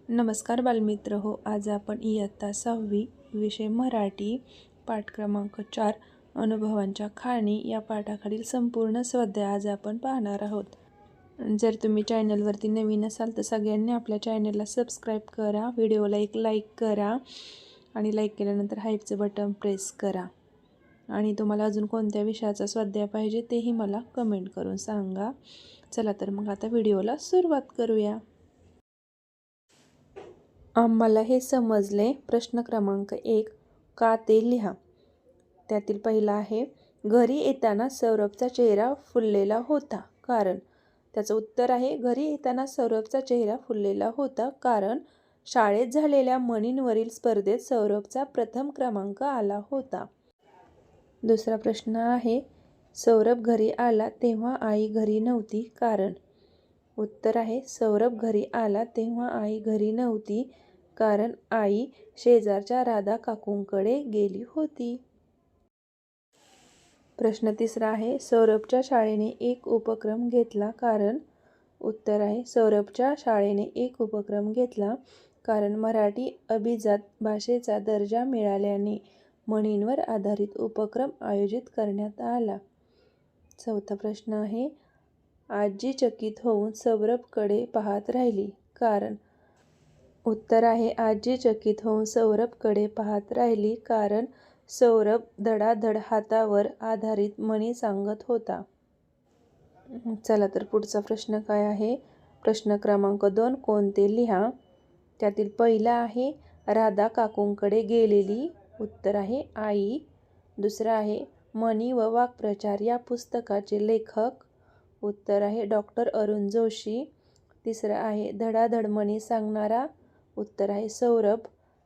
नमस्कार बालमित्र हो. आज आपण इयत्ता 6वी विषय मराठी पाठ क्रमांक 4 अनुभवांच्या खाणी या पाठाखालील संपूर्ण स्वाध्याय आज आपण पाहणार आहोत. जर तुम्ही चॅनलवरती नवीन असाल तर सगळ्यांनी आपल्या चॅनलला सबस्क्राईब करा, व्हिडिओला एक लाईक करा आणि लाईक केल्यानंतर हाईपचं बटन प्रेस करा. आणि तुम्हाला अजून कोणत्या विषयाचा स्वाध्याय पाहिजे तेही मला कमेंट करून सांगा. चला तर मग आता व्हिडिओला सुरुवात करूया. आम्हाला हे समजले. प्रश्न क्रमांक 1 का ते लिहा. त्यातील पहिला आहे, घरी येताना सौरभचा चेहरा फुललेला होता कारण. त्याचं उत्तर आहे, घरी येताना सौरभचा चेहरा फुललेला होता कारण शाळेत झालेल्या मणींवरील स्पर्धेत सौरभचा प्रथम क्रमांक आला होता. दुसरा प्रश्न आहे, सौरभ घरी आला तेव्हा आई घरी नव्हती कारण. उत्तर आहे, सौरभ घरी आला तेव्हा आई घरी नव्हती कारण आई शेजारच्या राधा काकूंकडे गेली होती. प्रश्न तिसरा आहे, सौरभच्या शाळेने एक उपक्रम घेतला कारण. उत्तर आहे, सौरभच्या शाळेने एक उपक्रम घेतला कारण मराठी अभिजात भाषेचा दर्जा मिळाल्याने म्हणींवर आधारित उपक्रम आयोजित करण्यात आला. चौथा प्रश्न आहे, आजी चकित होऊन सौरभकडे पाहत राहिली कारण. उत्तर आहे, आजी चकित होऊन सौरभकडे पाहत राहिली कारण सौरभ धडाधड हातावर आधारित म्हणी सांगत होता. चला तर पुढचा प्रश्न काय आहे. प्रश्न क्रमांक 2 कोणते लिहा. त्यातील पहिला आहे, राधा काकूंकडे गेलेली. उत्तर आहे, आई. दुसरा आहे, म्हणी व वाक्प्रचार या पुस्तकाचे लेखक. उत्तर आहे, डॉक्टर अरुण जोशी. तिसरं आहे, धडाधड म्हणी सांगणारा. उत्तर आहे, सौरभ.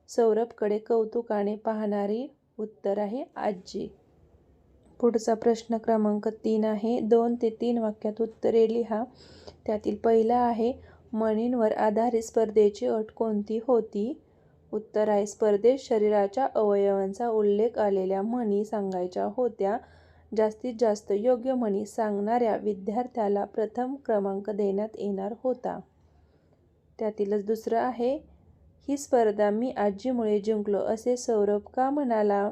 सौरभकडे कौतुकाने पाहणारी. उत्तर आहे, आजी. पुढचा प्रश्न क्रमांक 3 आहे, 2 ते 3 वाक्यात उत्तरे लिहा. त्यातील पहिला आहे, म्हणींवर आधारित स्पर्धेची अट कोणती होती. उत्तर आहे, स्पर्धेत शरीराच्या अवयवांचा उल्लेख आलेल्या म्हणी सांगायच्या होत्या. जास्तीत जास्त योग्य म्हणी सांगणाऱ्या विद्यार्थ्याला प्रथम क्रमांक देण्यात येणार होता. त्यातीलच दुसरं आहे, ही स्पर्धा मी आजीमुळे जिंकलो असे सौरभ का म्हणाला.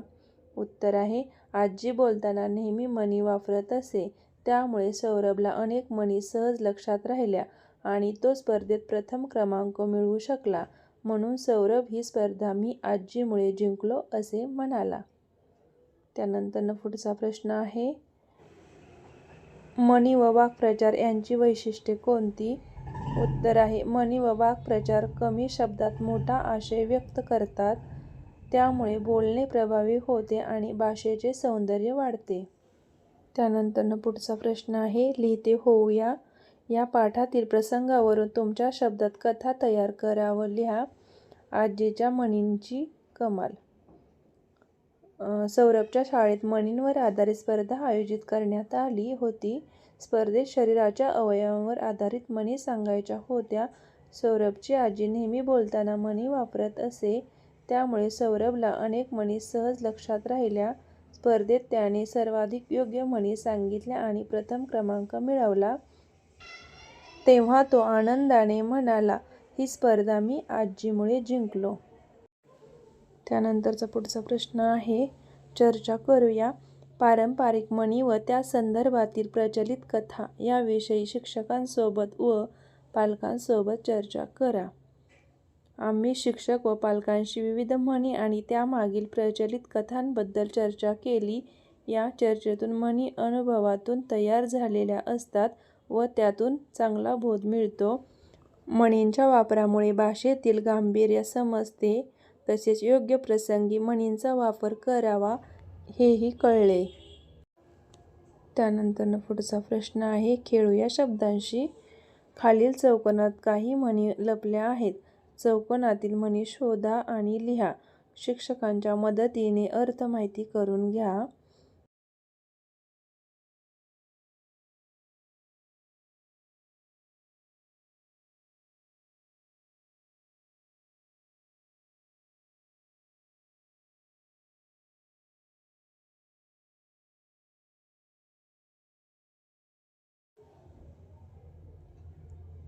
उत्तर आहे, आजी बोलताना नेहमी म्हणी वापरत असे, त्यामुळे सौरभला अनेक म्हणी सहज लक्षात राहिल्या आणि तो स्पर्धेत प्रथम क्रमांक मिळवू शकला. म्हणून सौरभ ही स्पर्धा मी आजीमुळे जिंकलो असे म्हणाला. त्यानंतर पुढचा प्रश्न आहे, म्हणी व वाक्प्रचार यांची वैशिष्ट्ये कोणती. उत्तर आहे, म्हणी व वाक्प्रचार कमी शब्दात मोठा आशय व्यक्त करतात. त्यामुळे बोलणे प्रभावी होते आणि भाषेचे सौंदर्य वाढते. त्यानंतर पुढचा प्रश्न आहे, लिहिते होऊया. या पाठातील प्रसंगावरून तुमच्या शब्दात कथा तयार करा व लिहा. आजीच्या म्हणींची कमाल. सौरभच्या शाळेत म्हणींवर आधारित स्पर्धा आयोजित करण्यात आली होती. स्पर्धेत शरीराच्या अवयवांवर आधारित म्हणी सांगायच्या होत्या. सौरभची आजी नेहमी बोलताना म्हणी वापरत असे, त्यामुळे सौरभला अनेक म्हणी सहज लक्षात राहिल्या. स्पर्धेत त्याने सर्वाधिक योग्य म्हणी सांगितल्या आणि प्रथम क्रमांक मिळवला. तेव्हा तो आनंदाने म्हणाला, ही स्पर्धा मी आजीमुळे जिंकलो. त्यानंतरचा पुढचा प्रश्न आहे, चर्चा करूया. पारंपरिक म्हणी व त्या संदर्भातील प्रचलित कथा याविषयी शिक्षकांसोबत व पालकांसोबत चर्चा करा. आम्ही शिक्षक व पालकांशी विविध म्हणी आणि त्यामागील प्रचलित कथांबद्दल चर्चा केली. या चर्चेतून म्हणी अनुभवातून तयार झालेल्या असतात व त्यातून चांगला बोध मिळतो. म्हणींच्या वापरामुळे भाषेतील गांभीर्य समजते, तसेच योग्य प्रसंगी म्हणींचा वापर करावा हेही कळले. त्यानंतर पुढचा प्रश्न आहे, खेळूया शब्दांशी. खालील चौकोनात काही म्हणी लपल्या आहेत. चौकोनातील म्हणी शोधा आणि लिहा. शिक्षकांच्या मदतीने अर्थ माहिती करून घ्या.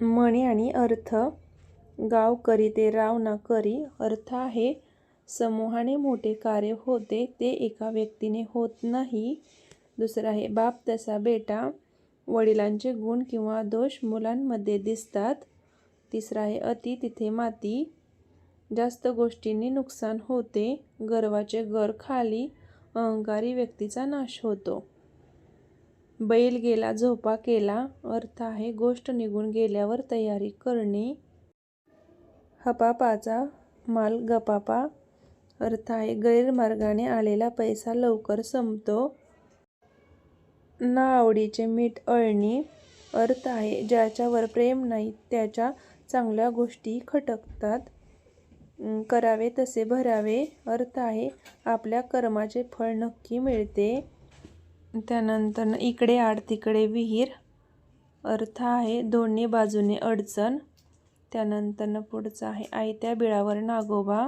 म्हणी आणि अर्थ. गाव करी ते राव ना करी. अर्थ आहे समूहाने मोठे कार्य होते ते एका व्यक्तीने होत नाही. दुसरं आहे बाप तसा बेटा. वडिलांचे गुण किंवा दोष मुलांमध्ये दिसतात. तिसरं आहे अति तिथे माती. जास्त गोष्टींनी नुकसान होते. गर्वाचे गर खाली. अहंकारी व्यक्तीचा नाश होतो. बैल गेला झोपा केला. अर्थ आहे गोष्ट निघून गेल्यावर तयारी करणे. हपापाचा माल गपापा. अर्थ आहे गैरमार्गाने आलेला पैसा लवकर संपतो. ना आवडीचे मीठ अळणी. अर्थ आहे ज्याच्यावर प्रेम नाही त्याच्या चांगल्या गोष्टी खटकतात. करावे तसे भरावे. अर्थ आहे आपल्या कर्माचे फळ नक्की मिळते. त्यानंतर इकडे आड तिकडे विहीर. अर्थ आहे दोन्ही बाजूने अडचण. त्यानंतर पुढचं आहे आयत्या बिळावर नागोबा.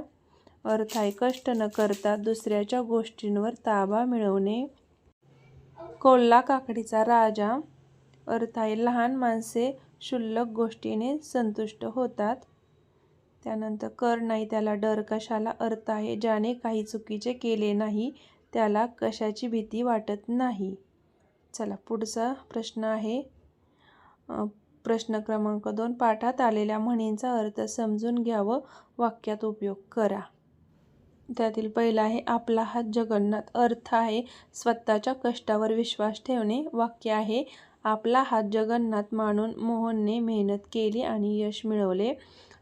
अर्थ आहे कष्ट न करता दुसऱ्याच्या गोष्टींवर ताबा मिळवणे. कोल्हा काकडीचा राजा. अर्थ आहे लहान माणसे क्षुल्लक गोष्टीने संतुष्ट होतात. त्यानंतर कर नाही त्याला डर कशाला. अर्थ आहे ज्याने काही चुकीचे केले नाही त्याला कशाची भीती वाटत नाही. चला पुढचा प्रश्न आहे प्रश्न क्रमांक 2. पाठात आलेल्या म्हणींचा अर्थ समजून घ्या व वाक्यात उपयोग करा. त्यातील पहिला आहे आपला हात जगन्नाथ. अर्थ आहे स्वतःच्या कष्टावर विश्वास ठेवणे. वाक्य आहे आपला हात जगन्नाथ मानून मोहनने मेहनत केली आणि यश मिळवले.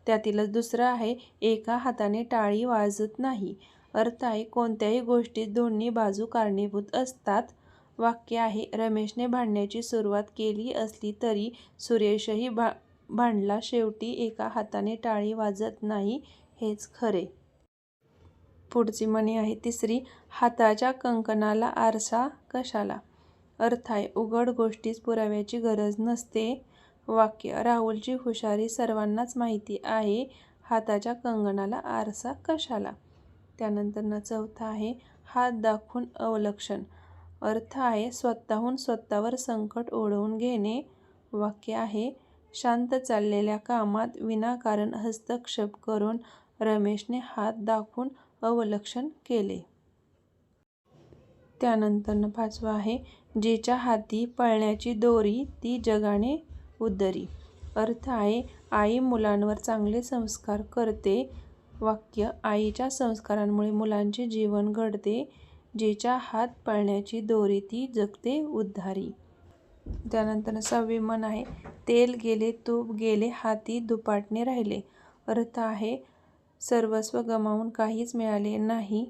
त्यातीलच दुसरं आहे एका हाताने टाळी वाजत नाही. अर्थ आहे कोणत्याही गोष्टीत दोन्ही बाजू कारणीभूत असतात. वाक्य आहे रमेशने भांडण्याची सुरुवात केली असली तरी सुरेशही भांडला. शेवटी एका हाताने टाळी वाजत नाही हेच खरे. पुढची म्हणी आहे तिसरी हाताच्या कंकणाला आरसा कशाला. अर्थ आहे उघड गोष्टीस पुराव्याची गरज नसते. वाक्य राहुलची हुशारी सर्वांनाच माहिती आहे. हाताच्या कंकणाला आरसा कशाला. त्यानंतर चौथा आहे हात दाखवून अवलक्षण. अर्थ आहे स्वतःहून स्वतःवर संकट ओढवून घेणे. वाक्य आहे शांत चाललेल्या कामात विनाकारण हस्तक्षेप करून रमेशने हात दाखवून अवलक्षण केले. त्यानंतर पाचवा आहे जिच्या हाती पळण्याची दोरी ती जगाने उद्धरी. अर्थ आहे आई मुलांवर चांगले संस्कार करते. वाक्य आईच्या संस्कारांमुळे मुलांचे जीवन घडते. जिच्या हात पळण्याची दोरी ती जगते उद्धारी. त्यानंतर 6वी म्हण आहे तेल गेले तूप गेले हाती दुपाटणे राहिले. अर्थ आहे सर्वस्व गमावून काहीच मिळाले नाही.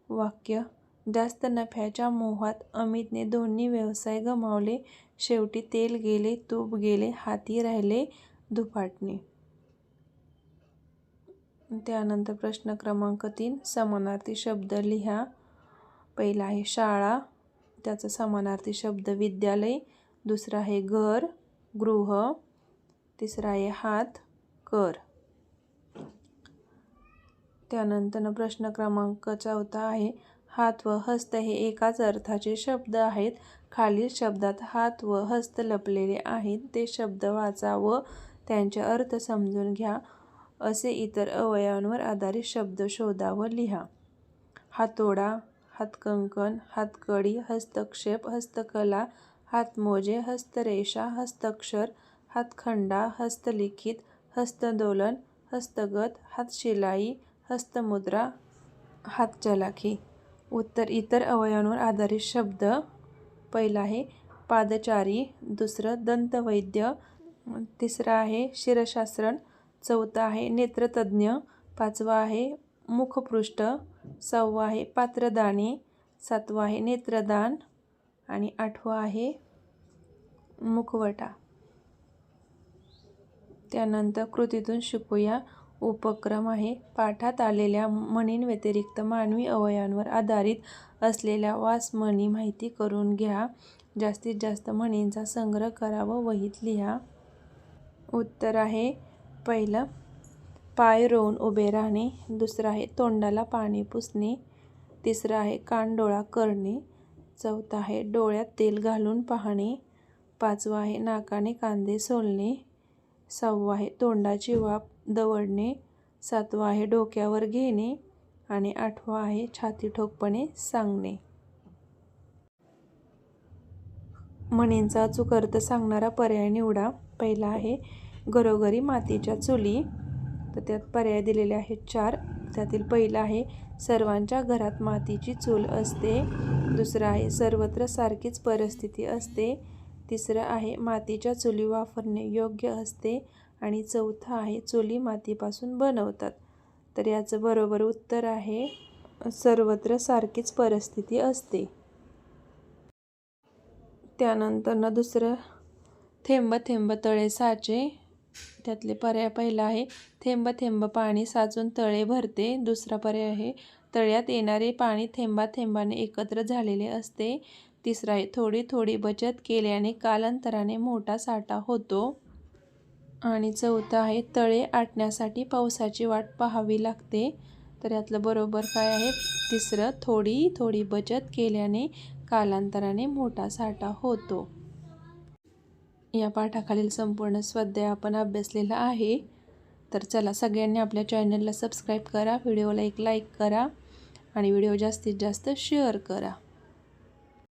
वाक्य जास्त नफ्याच्या मोहात अमितने दोन्ही व्यवसाय गमावले. शेवटी तेल गेले तूप गेले हाती राहिले दुपाटणे. त्यानंतर प्रश्न क्रमांक 3 समानार्थी शब्द लिहा. पहिला आहे शाळा. त्याचा समानार्थी शब्द विद्यालय. दुसरा आहे घर गृह. तिसरा आहे हात कर. त्यानंतर प्रश्न क्रमांक 4 आहे हात व हस्त हे एकाच अर्थाचे शब्द आहेत. खालील शब्दात हात व हस्त लपलेले आहेत. ते शब्द वाचा व त्यांचे अर्थ समजून घ्या. असे इतर अवयवांवर आधारित शब्द शोधा व लिहा. हातोडा हातकंकण हातकडी हस्तक्षेप हस्तकला हातमोजे हस्तरेषा हस्ताक्षर हातखंडा हस्तलिखित हस्तदोलन हस्तगत हातशिलाई हस्तमुद्रा हातचलाखी. उत्तर इतर अवयवांवर आधारित शब्द. पहिला आहे पादचारी. दुसरं दंतवैद्य. तिसरा आहे शिरशास्त्रण. चौथा आहे नेत्रतज्ञ. पाचवा आहे मुखपृष्ठ. 6वा आहे पात्रदाने. 7वा आहे नेत्रदान आणि 8वा आहे मुखवटा. त्यानंतर कृतीतून शिकूया. उपक्रम आहे पाठात आलेल्या म्हणींव्यतिरिक्त मानवी अवयवांवर आधारित असलेल्या वासमणी माहिती करून घ्या. जास्तीत जास्त म्हणींचा संग्रह करा व वहीत लिहा. उत्तर आहे पहिलं पाय रोवून उभे राहणे. दुसरं आहे तोंडाला पाणी पुसणे. तिसरं आहे कानडोळा करणे. चौथा आहे डोळ्यात तेल घालून पाहणे. 5वा आहे नाकाने कांदे सोलणे. 6वा आहे तोंडाची वाफ दवडणे, 7वा आहे डोक्यावर घेणे आणि 8वा आहे छाती ठोकपणे सांगणे. म्हणींचा अचूक अर्थ सांगणारा पर्याय निवडा. पहिला आहे घरोघरी मातीच्या चुली. तर त्यात पर्याय दिलेले आहेत 4. त्यातील पहिला आहे सर्वांच्या घरात मातीची चूल असते. दुसरं आहे सर्वत्र सारखीच परिस्थिती असते. तिसरं आहे मातीच्या चुली वापरणे योग्य असते. आणि चौथं आहे चुली मातीपासून बनवतात. तर याचं बरोबर उत्तर आहे सर्वत्र सारखीच परिस्थिती असते. त्यानंतर दुसरं थेंब थेंब तळे साचे. त्यातले पर्याय पहिला आहे थेंब थेंब पाणी साचून तळे भरते. दुसरा पर्याय आहे तळ्यात येणारे पाणी थेंबा थेंबाने एकत्र झालेले असते. तिसरा आहे थोडी थोडी बचत केल्याने कालांतराने मोठा साठा होतो. आणि चौथा आहे तळे आटण्यासाठी पावसाची वाट पाहावी लागते. तर यातलं बरोबर काय आहे तिसरं थोडी थोडी बचत केल्याने कालांतराने मोठा साठा होतो. या पाठाखालील संपूर्ण स्वाध्याय आपण अभ्यासलेला आहे. तर चला सगळ्यांनी आपल्या चॅनलला सबस्क्राईब करा, व्हिडिओला एक लाईक करा आणि व्हिडिओ जास्तीत जास्त शेअर करा.